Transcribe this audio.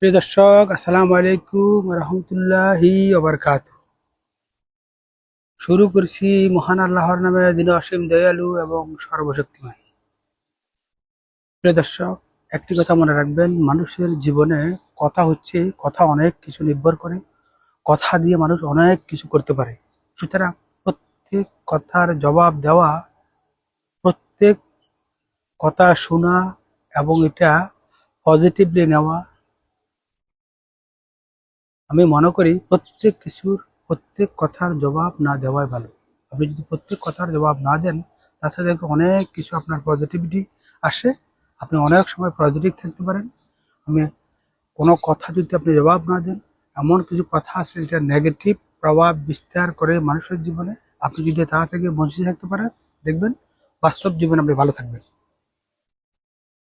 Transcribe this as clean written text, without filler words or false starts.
প্রিয় দর্শক, আসসালামু আলাইকুম রহমতুল্লাহি ওবারকাতুহু। শুরু করছি মহান আল্লাহর নামে, যিনি অসীম দয়ালু এবং সর্বশক্তিমান। প্রিয় দর্শক, একটি কথা মনে রাখবেন, মানুষের জীবনে কথা অনেক কিছু নির্ভর করে। কথা দিয়ে মানুষ অনেক কিছু করতে পারে। সুতরাং প্রত্যেক কথার জবাব দেওয়া, প্রত্যেক কথা শোনা এবং এটা পজিটিভলি নেওয়া, আমি মনে করি প্রত্যেক কথার জবাব না দেওয়াই ভালো। আপনি যদি প্রত্যেক কথার জবাব না দেন, তাতে দেখে অনেক কিছু আপনার পজিটিভিটি আসে। আপনি অনেক সময় পজিটিভ থাকতে পারেন। আমি কোনো কথা যদি আপনি জবাব না দেন, এমন কিছু কথা আছে যেটা নেগেটিভ প্রভাব বিস্তার করে মানুষের জীবনে। আপনি যদি তা থেকে বঞ্চিত থাকতে পারেন, দেখবেন বাস্তব জীবনে আপনি ভালো থাকবেন।